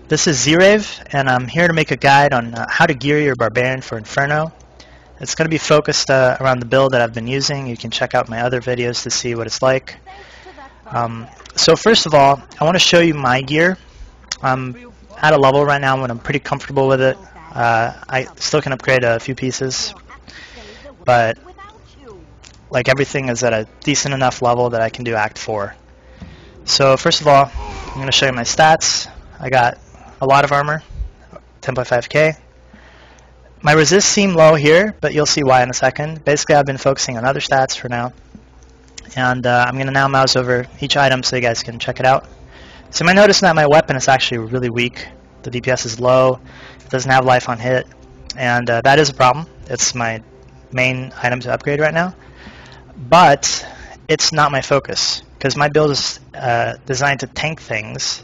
This is Z-Rave, and I'm here to make a guide on how to gear your barbarian for Inferno. It's going to be focused around the build that I've been using. You can check out my other videos to see what it's like. So first of all, I want to show you my gear. I'm at a level right now when I'm pretty comfortable with it. I still can upgrade a few pieces, but like everything is at a decent enough level that I can do Act 4. So first of all, I'm going to show you my stats. I got a lot of armor, 10.5k. My resists seem low here, but you'll see why in a second. Basically, I've been focusing on other stats for now. And I'm going to now mouse over each item so you guys can check it out. So you might notice that my weapon is actually really weak. The DPS is low, it doesn't have life on hit, and that is a problem. It's my main item to upgrade right now. But it's not my focus, because my build is designed to tank things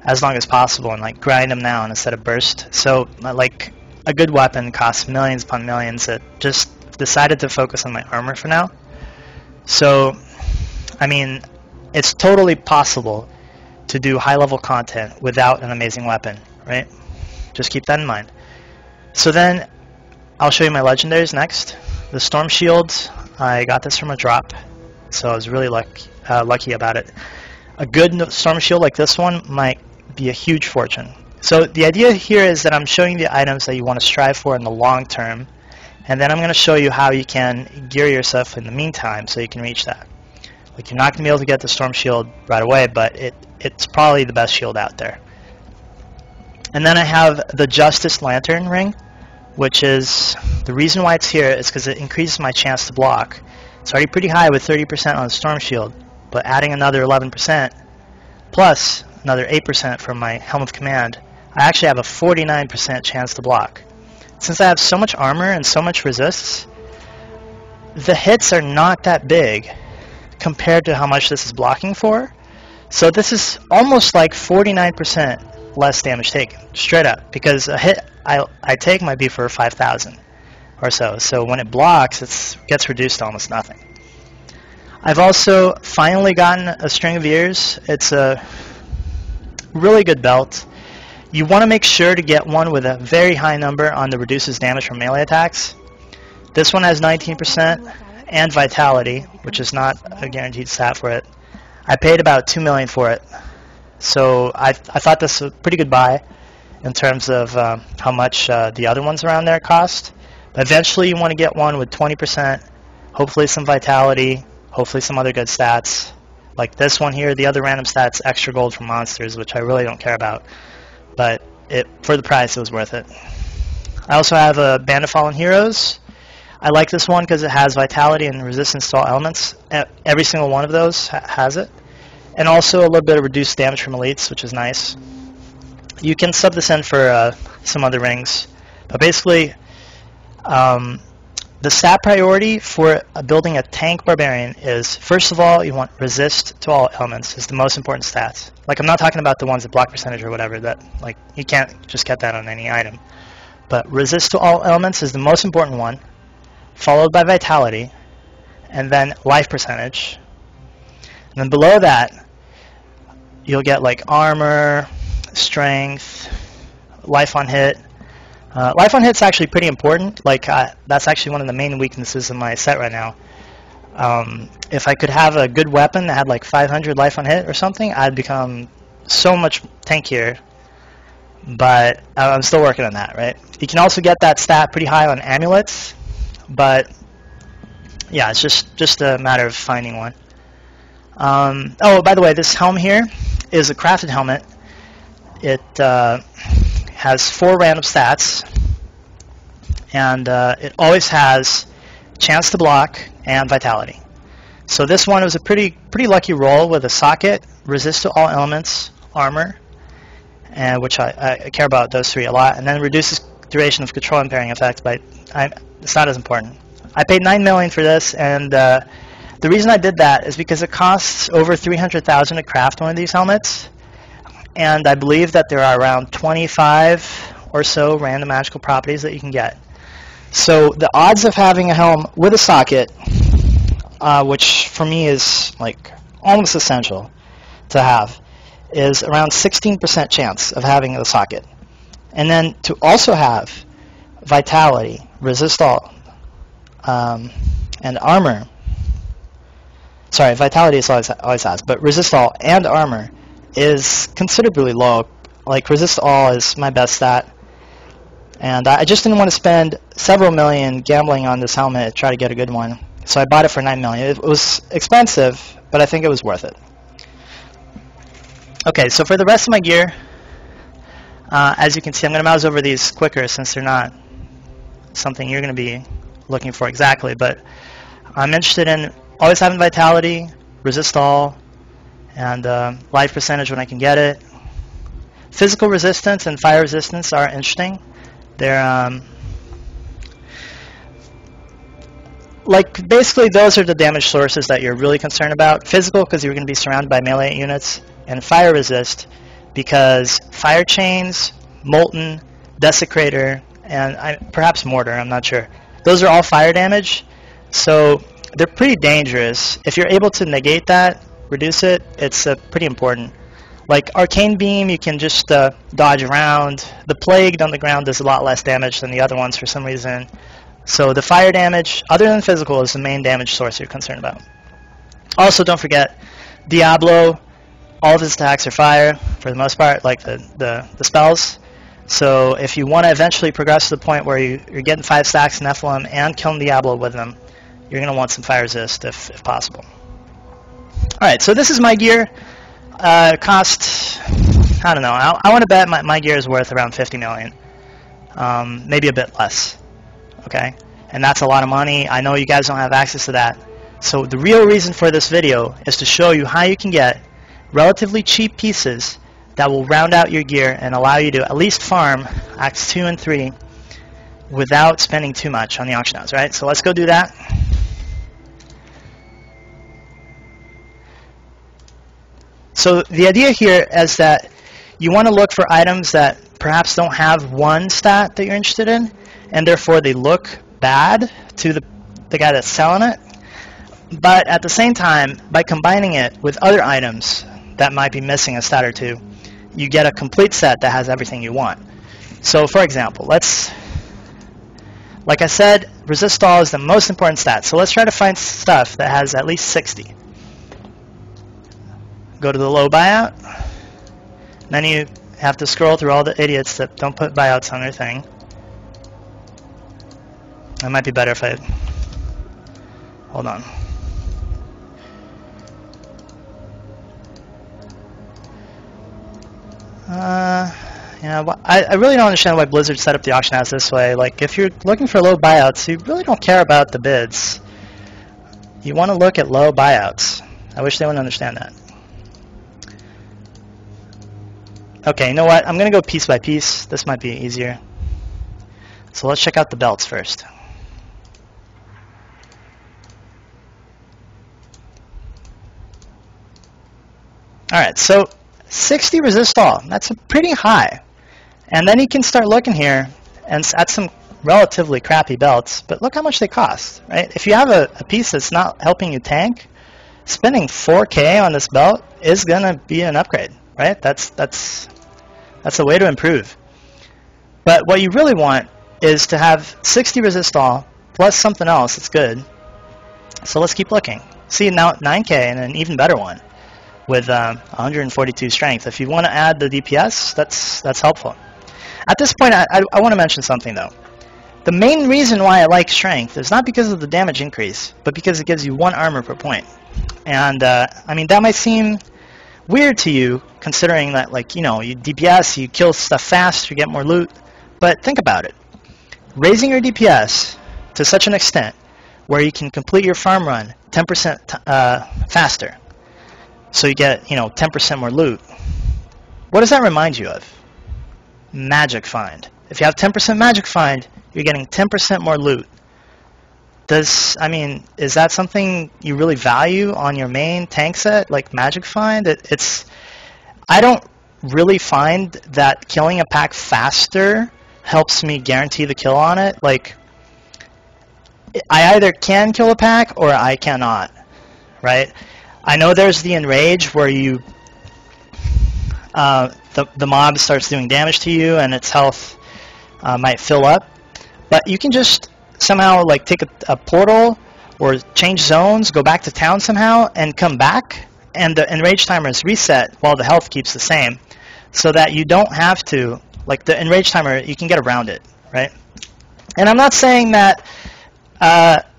as long as possible and like grind them down instead of burst. So like a good weapon costs millions upon millions. It just decided to focus on my armor for now. So I mean, it's totally possible to do high level content without an amazing weapon, right? Just keep that in mind. So then I'll show you my legendaries next. The Storm Shield, I got this from a drop, so I was really lucky about it. A good Storm Shield like this one might be a huge fortune. So the idea here is that I'm showing the items that you want to strive for in the long term, and then I'm going to show you how you can gear yourself in the meantime so you can reach that. Like, you're not going to be able to get the Storm Shield right away, but it's probably the best shield out there. And then I have the Justice Lantern Ring, which is, the reason why it's here is because it increases my chance to block. It's already pretty high with 30% on the Storm Shield, but adding another 11% plus another 8% from my Helm of Command, I actually have a 49% chance to block. Since I have so much armor and so much resists, the hits are not that big compared to how much this is blocking for. So this is almost like 49% less damage taken, straight up, because a hit I take might be for 5,000 or so. So when it blocks, it gets reduced to almost nothing. I've also finally gotten a String of Ears. It's a really good belt. You want to make sure to get one with a very high number on the reduces damage from melee attacks. This one has 19% and Vitality, which is not a guaranteed stat for it. I paid about $2 million for it, so I thought this was a pretty good buy in terms of how much the other ones around there cost. But eventually you want to get one with 20%, hopefully some Vitality, hopefully some other good stats. Like this one here, the other random stats, extra gold from monsters, which I really don't care about. But for the price, it was worth it. I also have a Band of Fallen Heroes. I like this one because it has Vitality and Resistance to all elements. Every single one of those has it. And also a little bit of reduced damage from elites, which is nice. You can sub this in for some other rings. But basically, the stat priority for building a tank barbarian is, first of all, you want resist to all elements is the most important stats. Like, I'm not talking about the ones that block percentage or whatever, that like you can't just get that on any item. But resist to all elements is the most important one, followed by Vitality, and then life percentage. And then below that, you'll get like armor, strength, life on hit. Life on hit's actually pretty important. Like that's actually one of the main weaknesses in my set right now. If I could have a good weapon that had like 500 life on hit or something, I'd become so much tankier. But I'm still working on that, right? You can also get that stat pretty high on amulets, but yeah, it's just a matter of finding one. Oh, by the way, this helm here is a crafted helmet. It has 4 random stats, and it always has chance to block and Vitality. So this one was a pretty lucky roll with a socket, resist to all elements, armor, and which I care about those 3 a lot, and then reduces duration of control and pairing effect, but it's not as important. I paid $9 million for this, and the reason I did that is because it costs over 300,000 to craft one of these helmets, and I believe that there are around 25 or so random magical properties that you can get. So the odds of having a helm with a socket, which for me is like almost essential to have, is around 16% chance of having the socket. And then to also have vitality, resist all, and armor. Sorry, vitality is always has, but resist all and armor is considerably low. Like resist all is my best stat. And I just didn't want to spend several million gambling on this helmet to try to get a good one. So I bought it for $9 million. It was expensive, but I think it was worth it. Okay, so for the rest of my gear, as you can see, I'm going to mouse over these quicker since they're not something you're going to be looking for exactly. But I'm interested in always having vitality, resist all, and life percentage when I can get it. Physical resistance and fire resistance are interesting. They're like basically those are the damage sources that you're really concerned about. Physical because you're going to be surrounded by melee units, and fire resist because fire chains, molten, desecrator, and perhaps mortar. I'm not sure. Those are all fire damage, so they're pretty dangerous. If you're able to negate that, reduce it, it's pretty important. Like Arcane Beam, you can just dodge around. The Plagued on the ground does a lot less damage than the other ones for some reason. So the fire damage, other than physical, is the main damage source you're concerned about. Also, don't forget, Diablo, all of his attacks are fire for the most part, like the spells. So if you want to eventually progress to the point where you're getting 5 stacks in Nephilim and killing Diablo with them, you're going to want some fire resist if possible. Alright, so this is my gear. Cost, I don't know, I want to bet my gear is worth around 50 million. Maybe a bit less. Okay? And that's a lot of money. I know you guys don't have access to that. So the real reason for this video is to show you how you can get relatively cheap pieces that will round out your gear and allow you to at least farm Acts 2 and 3 without spending too much on the auction house, right? So let's go do that. So the idea here is that you want to look for items that perhaps don't have one stat that you're interested in, and therefore they look bad to the guy that's selling it. But at the same time, by combining it with other items that might be missing a stat or two, you get a complete set that has everything you want. So for example, like I said, resist all is the most important stat. So let's try to find stuff that has at least 60. Go to the low buyout. Then you have to scroll through all the idiots that don't put buyouts on their thing. It might be better if I... Hold on. Yeah, well, I really don't understand why Blizzard set up the auction house this way. Like, if you're looking for low buyouts, you really don't care about the bids. You want to look at low buyouts. I wish they would understand that. Okay, you know what? I'm going to go piece by piece. This might be easier. So let's check out the belts first. Alright, so 60 resist all. That's a pretty high. And then you can start looking here and at some relatively crappy belts, but look how much they cost, right? If you have a piece that's not helping you tank, spending 4K on this belt is going to be an upgrade, right? That's a way to improve. But what you really want is to have 60 resist all plus something else that's good. So let's keep looking. See, now 9K and an even better one with 142 strength. If you want to add the DPS, that's helpful. At this point, I want to mention something though. The main reason why I like strength is not because of the damage increase, but because it gives you 1 armor per point. And I mean, that might seem weird to you, considering that, like, you know, you DPS, you kill stuff fast, you get more loot. But think about it. Raising your DPS to such an extent where you can complete your farm run 10% faster, so you get, you know, 10% more loot. What does that remind you of? Magic Find. If you have 10% Magic Find, you're getting 10% more loot. I mean, is that something you really value on your main tank set, like Magic Find? I don't really find that killing a pack faster helps me guarantee the kill on it. Like, I either can kill a pack or I cannot, right? I know there's the Enrage where you the mob starts doing damage to you and its health might fill up. But you can just somehow like take a portal or change zones, go back to town somehow, and come back, and the enrage timer is reset while the health keeps the same, so that you don't have to, like the enrage timer, you can get around it, right? And I'm not saying that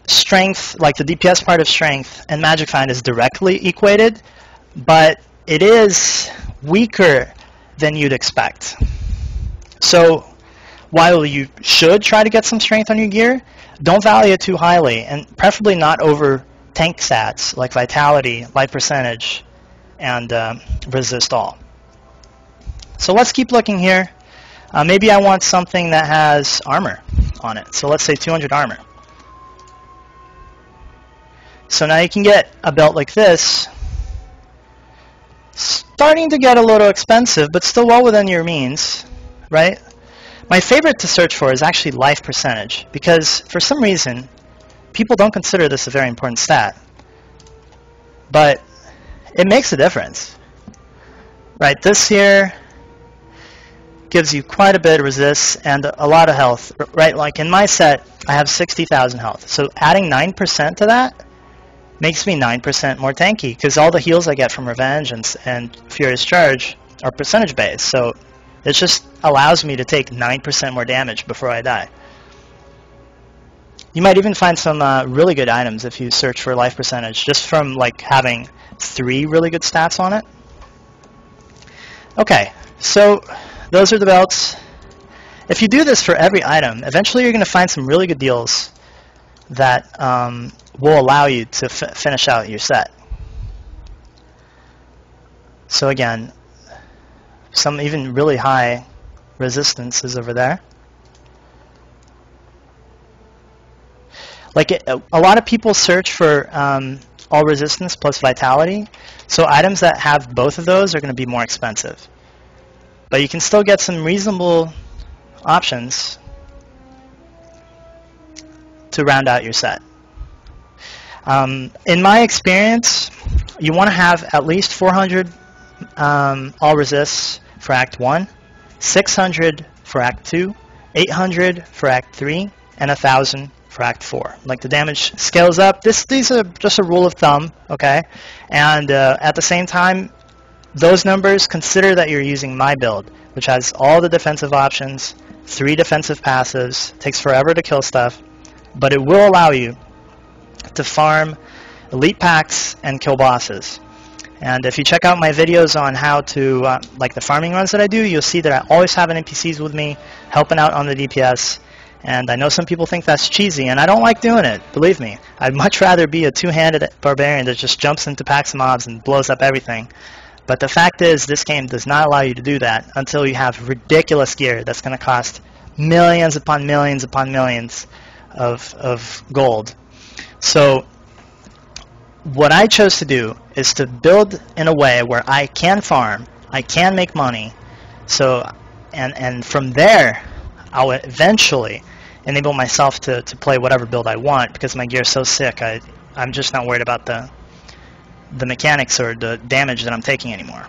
strength, like the DPS part of strength and magic find is directly equated, but it is weaker than you'd expect. So while you should try to get some strength on your gear, don't value it too highly, and preferably not over tank stats like vitality, life percentage, and resist all. So let's keep looking here. Maybe I want something that has armor on it. So let's say 200 armor. So now you can get a belt like this. Starting to get a little expensive, but still well within your means, right? My favorite to search for is actually life percentage, because for some reason, people don't consider this a very important stat. But it makes a difference. Right, this here gives you quite a bit of resist and a lot of health. Right, like in my set, I have 60,000 health. So adding 9% to that makes me 9% more tanky, because all the heals I get from Revenge and Furious Charge are percentage based. So it just allows me to take 9% more damage before I die. You might even find some really good items if you search for life percentage, just from like having 3 really good stats on it. Okay, so those are the belts. If you do this for every item, eventually you're going to find some really good deals that will allow you to finish out your set. So again, some even really high resistances over there. Like a lot of people search for all resistance plus vitality, so items that have both of those are going to be more expensive. But you can still get some reasonable options to round out your set. In my experience, you want to have at least 400 all resists for Act 1, 600 for Act 2, 800 for Act 3, and 1,000 for Act 4. Like the damage scales up. These are just a rule of thumb, okay? And at the same time, those numbers, consider that you're using my build, which has all the defensive options, 3 defensive passives, takes forever to kill stuff, but it will allow you to farm elite packs and kill bosses. And if you check out my videos on how to, like the farming runs that I do, you'll see that I always have an NPCs with me, helping out on the DPS. And I know some people think that's cheesy, and I don't like doing it, believe me. I'd much rather be a two-handed barbarian that just jumps into packs of mobs and blows up everything. But the fact is, this game does not allow you to do that until you have ridiculous gear that's going to cost millions upon millions upon millions of gold. So what I chose to do is to build in a way where I can farm, I can make money, so and from there I'll eventually enable myself to play whatever build I want, because my gear is so sick. I'm just not worried about the mechanics or the damage that I'm taking anymore.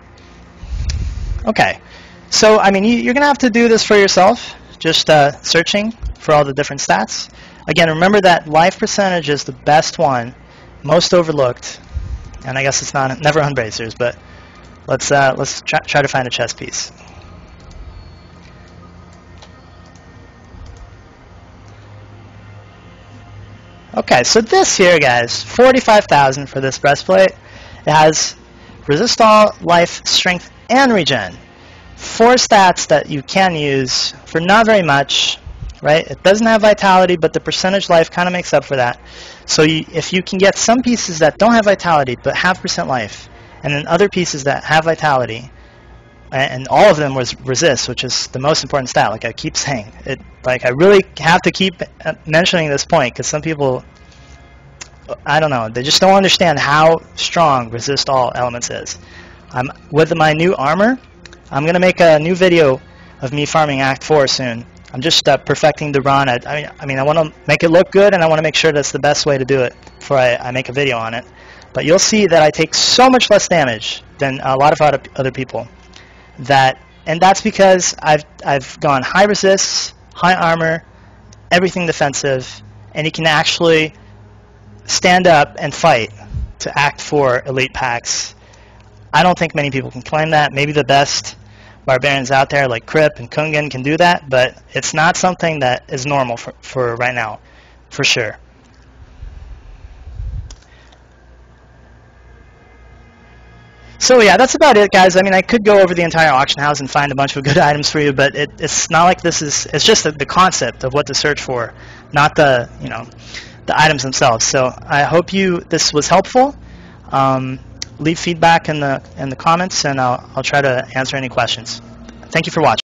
Okay, so I mean you're gonna have to do this for yourself, just searching for all the different stats. Again, remember that life percentage is the best one, most overlooked, and I guess it's never on bracers, but let's try to find a chess piece. Okay, so this here, guys, 45,000 for this breastplate. It has resist all, life, strength, and regen. 4 stats that you can use for not very much, right? It doesn't have vitality, but the percentage life kind of makes up for that. So if you can get some pieces that don't have vitality but have % life, and then other pieces that have vitality, and all of them was resist, which is the most important stat. Like I keep saying, like I really have to keep mentioning this point, because some people, I don't know, they just don't understand how strong resist all elements is. With my new armor, I'm gonna make a new video of me farming Act 4 soon. I'm just perfecting the run. I mean, I want to make it look good, and I want to make sure that's the best way to do it before I make a video on it. But you'll see that I take so much less damage than a lot of other people. and that's because I've gone high resist, high armor, everything defensive, and you can actually stand up and fight to act for elite packs. I don't think many people can claim that. Maybe the best barbarians out there like Kripp and Kungan can do that, but it's not something that is normal for right now, for sure. So yeah, that's about it, guys. I mean, I could go over the entire auction house and find a bunch of good items for you, but it's not like this is. It's just the concept of what to search for, not the the items themselves. So I hope this was helpful. Leave feedback in the comments, and I'll try to answer any questions. Thank you for watching.